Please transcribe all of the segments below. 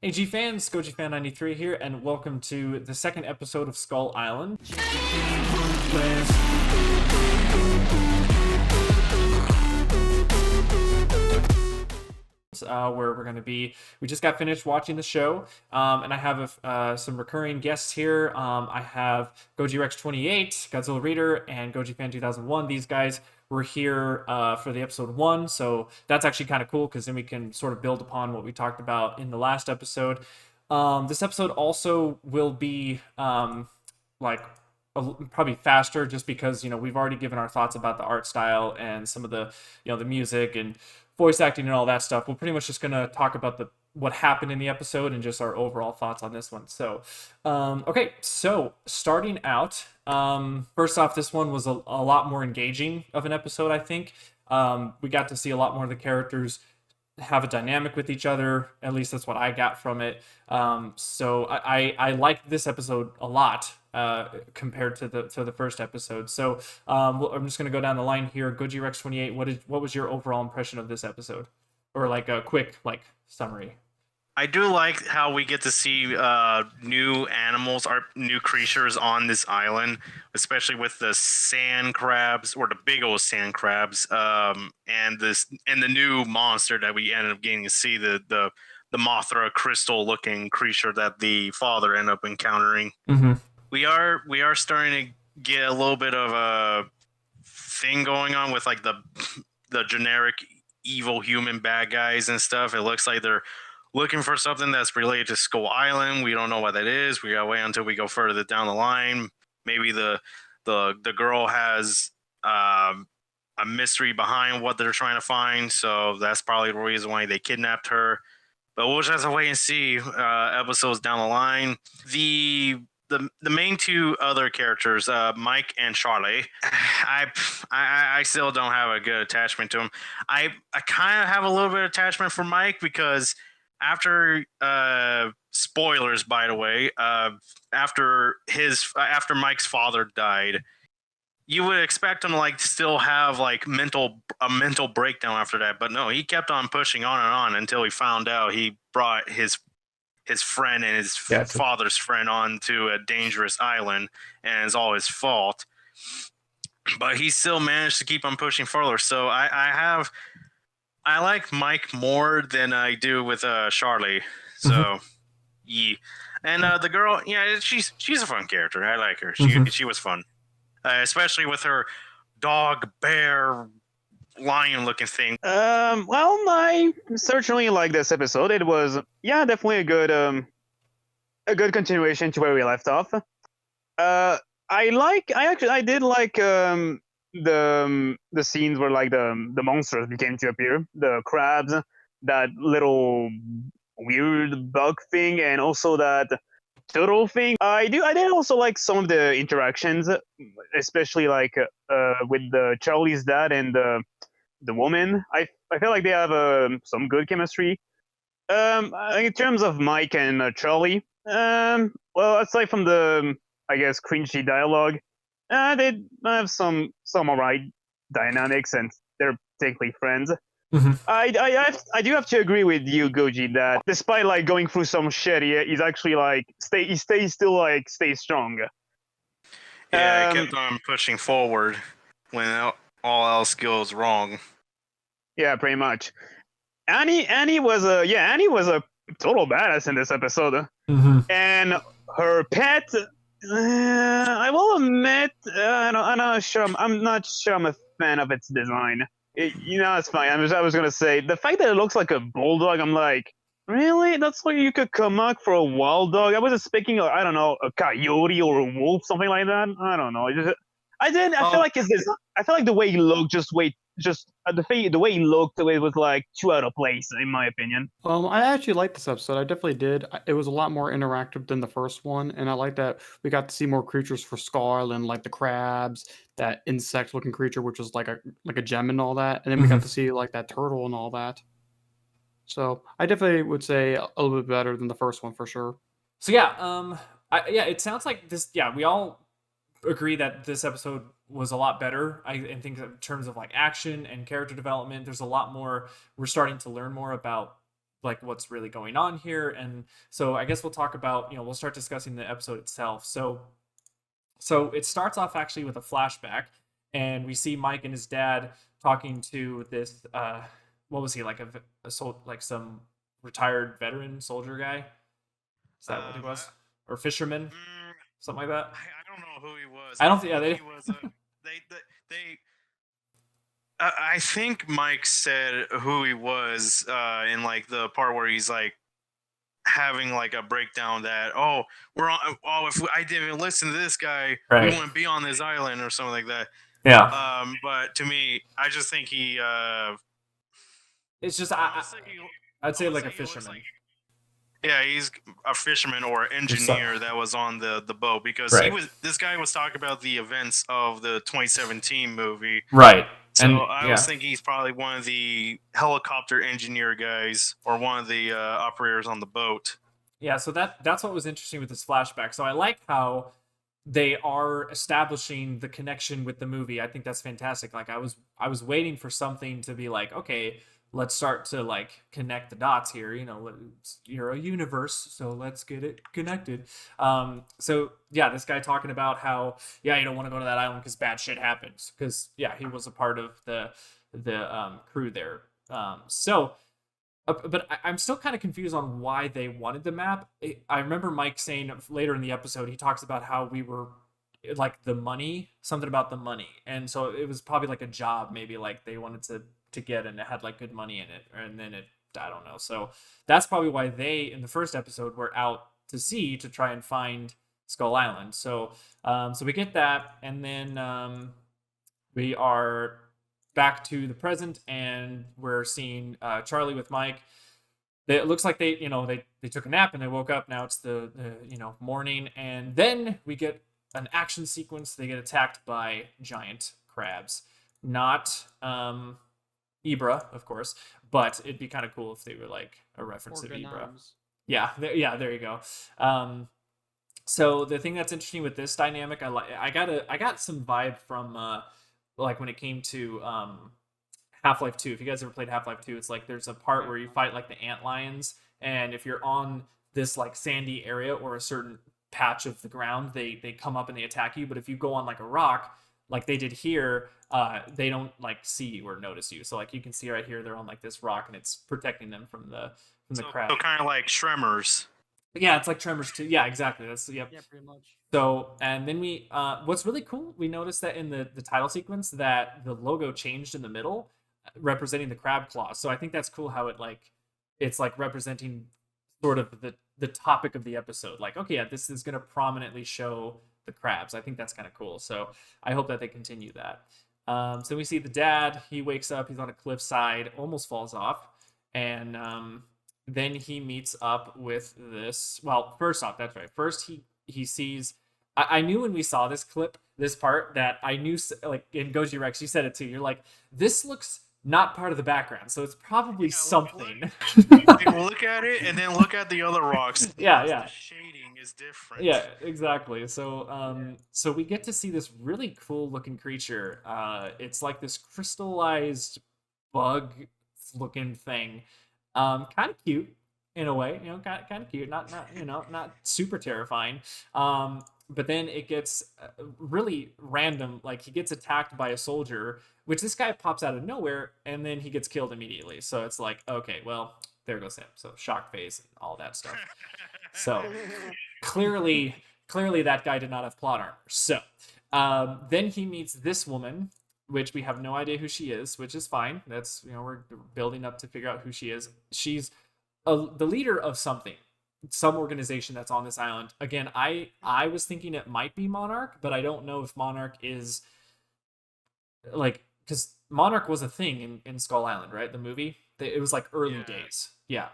Hey G fans, GojiFan93 here, and welcome to the second episode of Skull Island. Where we're going to be, we just got finished watching the show, and I have some recurring guests here. I have GojiRex28, Godzilla Reader, and GojiFan2001. These guys were here for the episode 1, so that's actually kind of cool because then we can sort of build upon what we talked about in the last episode. This episode also will be like probably faster, just because we've already given our thoughts about the art style and some of the the music and voice acting and all that stuff. We're pretty much just gonna talk about what happened in the episode and just our overall thoughts on this one. So okay, so starting out, first off, this one was a lot more engaging of an episode. I think we got to see a lot more of the characters have a dynamic with each other. At least that's what I got from it. So I like this episode a lot compared to the first episode. So I'm just gonna go down the line here. GojiRex28, what was your overall impression of this episode, or like a quick summary? I do like how we get to see new animals or new creatures on this island, especially with the sand crabs, or the big old sand crabs, and the new monster that we ended up getting to see, the Mothra crystal looking creature that the father ended up encountering. Mm-hmm. We are starting to get a little bit of a thing going on with like the generic evil human bad guys and stuff. It looks like they're looking for something that's related to Skull Island. We don't know what that is. We gotta wait until we go further down the line. Maybe the girl has a mystery behind what they're trying to find, so that's probably the reason why they kidnapped her. But we'll just have to wait and see episodes down the line. The main two other characters, Mike and Charlie, I still don't have a good attachment to him. I kind of have a little bit of attachment for Mike because after spoilers, by the way, after Mike's father died, you would expect him to still have a mental breakdown after that, but no, he kept on pushing on and on until he found out he brought his friend and his father's friend onto a dangerous island, and it's all his fault. But he still managed to keep on pushing further. So I like Mike more than I do with Charlie. So yeah, and the girl, yeah, she's a fun character. I like her. She was fun, especially with her dog, bear, lion-looking thing. Well, I certainly like this episode. It was, definitely a good continuation to where we left off. I did like the scenes where the monsters began to appear, the crabs, that little weird bug thing, and also that turtle thing. I did also like some of the interactions, especially with the Charlie's dad and the woman. I feel like they have some good chemistry. In terms of Mike and Charlie, well, aside from the, I guess, cringy dialogue, they have some alright dynamics, and they're technically friends. Mm-hmm. I do have to agree with you, Goji, that despite going through some shit, he's actually he stays strong. Yeah, he kept on pushing forward when all else goes wrong. Yeah, pretty much. Annie was a total badass in this episode. Mm-hmm. And her pet, I will admit, I'm not sure I'm a fan of its design. It's fine. I was gonna say, the fact that it looks like a bulldog, I'm like, really? That's what you could come up for a wild dog? I was expecting, I don't know, a coyote or a wolf, something like that. I don't know. I feel like his design, I feel like the way he looked, the way he looked, it was too out of place, in my opinion. I actually liked this episode. I definitely did. It was a lot more interactive than the first one, and I like that we got to see more creatures for Skull Island, like the crabs, that insect-looking creature, which was like a gem and all that, and then we got to see that turtle and all that. So I definitely would say a little bit better than the first one for sure. So yeah, it sounds like this. Yeah, we all agree that this episode was a lot better. I think in terms of action and character development, there's a lot more. We're starting to learn more about like what's really going on here. And so I guess we'll talk about, we'll start discussing the episode itself. So it starts off actually with a flashback, and we see Mike and his dad talking to this what was he, like like some retired veteran soldier guy? Is that what he was? Or fisherman? Something like that? I don't know who he was. I don't think, yeah, he was they I think Mike said who he was in like the part where he's like having like a breakdown that if I didn't listen to this guy, right. we wouldn't be on this island or something like that. Yeah. But to me, I just think he It's just honestly, I'd say like a honestly, he looks fisherman. yeah, he's a fisherman or engineer that was on the boat, because Right. this guy was talking about the events of the 2017 movie. Right. So And I was thinking he's probably one of the helicopter engineer guys or one of the operators on the boat. yeah, so that's what was interesting with this flashback. So I like how they are establishing the connection with the movie. I think that's fantastic. Like I was waiting for something to be like, okay, let's start to like connect the dots here. You're a universe, so let's get it connected. So yeah, this guy talking about how, yeah, you don't want to go to that island because bad shit happens. Because yeah, he was a part of the crew there. But I'm still kind of confused on why they wanted the map. I remember Mike saying later in the episode, he talks about how we were like the money, something about the money. And so it was probably like a job, maybe like they wanted to get, and it had like good money in it. And then I don't know. So that's probably why they, in the first episode, were out to sea to try and find Skull Island. So we get that. And then we are back to the present, and we're seeing Charlie with Mike. It looks like they took a nap and they woke up. Now it's the morning, and then we get an action sequence. They get attacked by giant crabs, not Ibra, of course, but it'd be kind of cool if they were like a reference to Ibra. Yeah, there you go. So the thing that's interesting with this dynamic, I got some vibe from like when it came to Half-Life 2. If you guys ever played Half-Life 2, it's like there's a part where you fight like the ant lions, and if you're on this like sandy area or a certain patch of the ground, they come up and they attack you. But if you go on like a rock, like they did here, they don't like see you or notice you. So like you can see right here, they're on like this rock, and it's protecting them from the crab. So kind of like Tremors. Yeah, it's like Tremors too. Yeah, exactly. That's Yeah, pretty much. So, and then we, what's really cool, we noticed that in the title sequence that the logo changed in the middle, representing the crab claws. So I think that's cool how it's like representing sort of the topic of the episode. Like, okay, yeah, this is going to prominently show the crabs. I think that's kind of cool. So I hope that they continue that. So we see the dad, he wakes up, he's on a cliffside, almost falls off. And then he meets up with this, well, first off, that's right. First he sees, I knew when we saw this part, that I knew, like in Goji Rex, you said it too. You're like, this looks not part of the background, so it's probably something. Look at it, and then look at the other rocks. Yeah. The shading is different. Yeah, exactly. So, so we get to see this really cool looking creature. It's like this crystallized bug-looking thing. Kind of cute in a way, kind of cute. Not super terrifying. But then it gets really random. Like he gets attacked by a soldier, which this guy pops out of nowhere, and then he gets killed immediately. So it's like, okay, well, there goes him. So shock face and all that stuff. So clearly that guy did not have plot armor. So then he meets this woman, which we have no idea who she is, which is fine. That's, we're building up to figure out who she is. She's the leader of some organization that's on this island. Again, I was thinking it might be Monarch, but I don't know if Monarch is like, because Monarch was a thing in Skull Island, right? The movie, it was like early days. Yeah.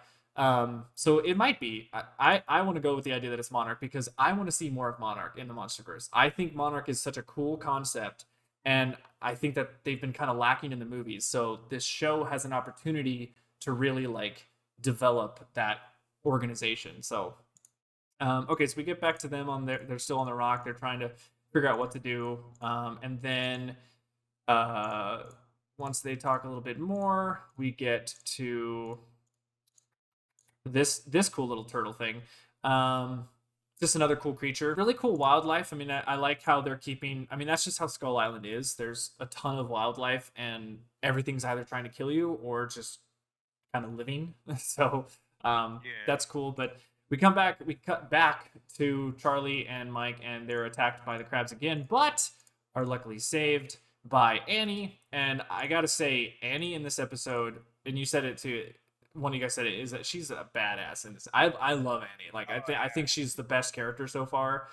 So it might be. I want to go with the idea that it's Monarch because I want to see more of Monarch in the Monsterverse. I think Monarch is such a cool concept, and I think that they've been kind of lacking in the movies. So this show has an opportunity to really like develop that organization. So okay, so we get back to them they're still on the rock. They're trying to figure out what to do. And then once they talk a little bit more, we get to this cool little turtle thing. Just another cool creature. Really cool wildlife. I mean, I like how they're keeping. I mean, that's just how Skull Island is. There's a ton of wildlife, and everything's either trying to kill you or just kind of living. So Yeah. that's cool. But we cut back to Charlie and Mike, and they're attacked by the crabs again, but are luckily saved by Annie. And I gotta say, Annie in this episode, and you said it too. One of you guys said it, is that she's a badass in this. I love Annie. Like I think she's the best character so far.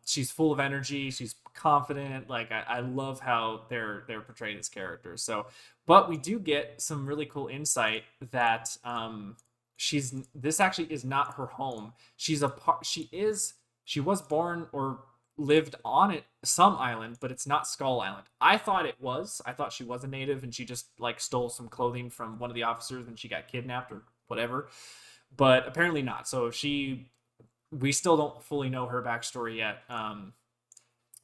She's full of energy. She's confident. Like I love how they're portraying this character. So, but we do get some really cool insight that this actually is not her home. She was born or lived on some island, but it's not Skull Island. I thought it was. I thought she was a native and she just like stole some clothing from one of the officers and she got kidnapped or whatever. But apparently not. So we still don't fully know her backstory yet,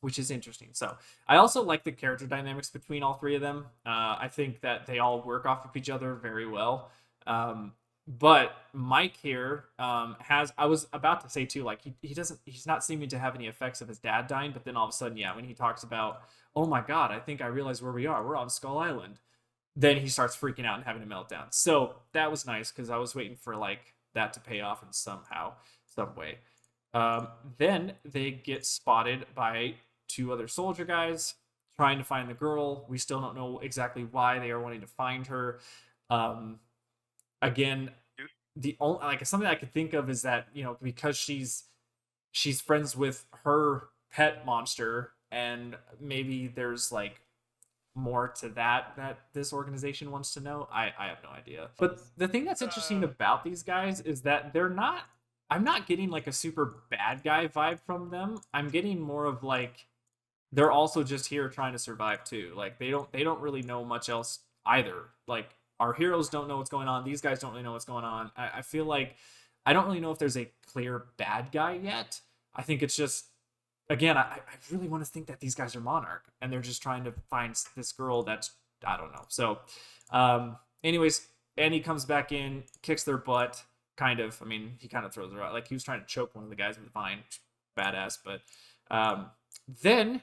which is interesting. So I also like the character dynamics between all three of them. I think that they all work off of each other very well. But Mike here I was about to say too, like he's not seeming to have any effects of his dad dying, but then all of a sudden, yeah, when he talks about, oh my god, I think I realize where we are, we're on Skull Island, then he starts freaking out and having a meltdown. So that was nice because I was waiting for like that to pay off in some way. Then they get spotted by two other soldier guys trying to find the girl. We still don't know exactly why they are wanting to find her. Again, the only like something I could think of is that, you know, because she's friends with her pet monster, and maybe there's like more to that this organization wants to know. I have no idea. But the thing that's interesting about these guys is that I'm not getting like a super bad guy vibe from them. I'm getting more of like they're also just here trying to survive too. Like they don't really know much else either. Like our heroes don't know what's going on. These guys don't really know what's going on. I feel like I don't really know if there's a clear bad guy yet. I think it's just, again, I really want to think that these guys are Monarch and they're just trying to find this girl that's, I don't know. So anyways, Annie comes back in, kicks their butt, kind of. I mean, he kind of throws her out. Like he was trying to choke one of the guys with a vine. Badass. But then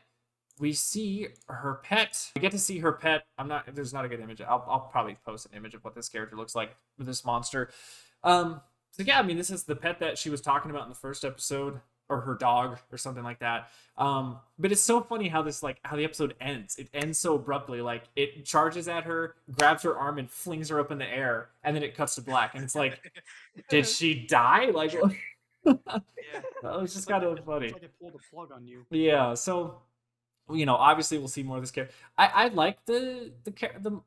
we see her pet. We get to see her pet. There's not a good image. I'll probably post an image of what this character looks like with this monster. So yeah, I mean, this is the pet that she was talking about in the first episode, or her dog or something like that. But it's so funny how the episode ends. It ends so abruptly. Like it charges at her, grabs her arm and flings her up in the air, and then it cuts to black. And it's like, did she die? Like, Yeah. it's just kind of funny. It's like they pulled a plug on you. Yeah. So, you know, obviously we'll see more of this character. I like the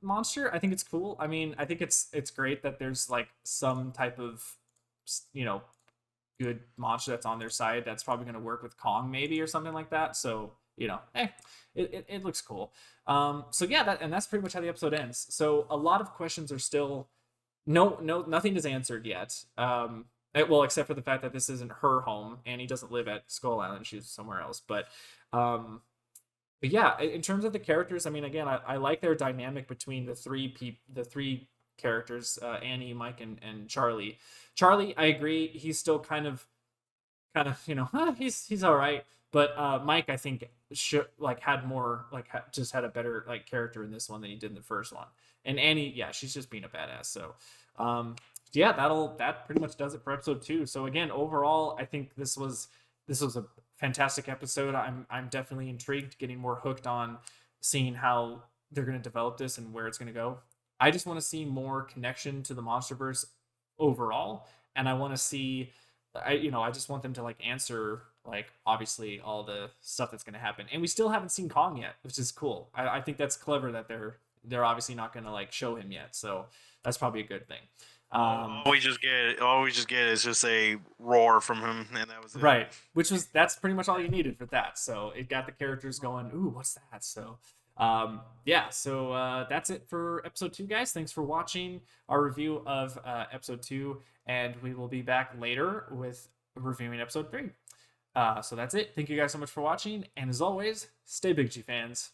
monster. I think it's cool. I mean, I think it's great that there's like some type of, you know, good monster that's on their side that's probably going to work with Kong maybe or something like that. So, you know, it looks cool. So yeah, that's pretty much how the episode ends. So a lot of questions are still nothing is answered yet. Well, except for the fact that this isn't her home. Annie doesn't live at Skull Island. She's somewhere else. But yeah, in terms of the characters, I mean, again, I like their dynamic between the three characters, Annie, Mike, and Charlie. Charlie, I agree, he's still kind of, you know, he's all right. But Mike, I think, had more, just had a better character in this one than he did in the first one. And Annie, yeah, she's just being a badass. So, yeah, that pretty much does it for episode 2. So again, overall, I think this was a fantastic episode. I'm definitely intrigued, getting more hooked on seeing how they're going to develop this and where it's going to go. I just want to see more connection to the Monsterverse overall, and I want to see, I just want them to answer obviously all the stuff that's going to happen. And we still haven't seen Kong yet, which is cool. I think that's clever that they're obviously not going to show him yet, so that's probably a good thing. All we just get is just a roar from him, and that was it. Right, that's pretty much all you needed for that. So it got the characters going, ooh, what's that? So yeah, so that's it for episode 2, guys. Thanks for watching our review of episode 2, and we will be back later with reviewing episode 3. So that's it. Thank you guys so much for watching, and as always, stay big, G fans.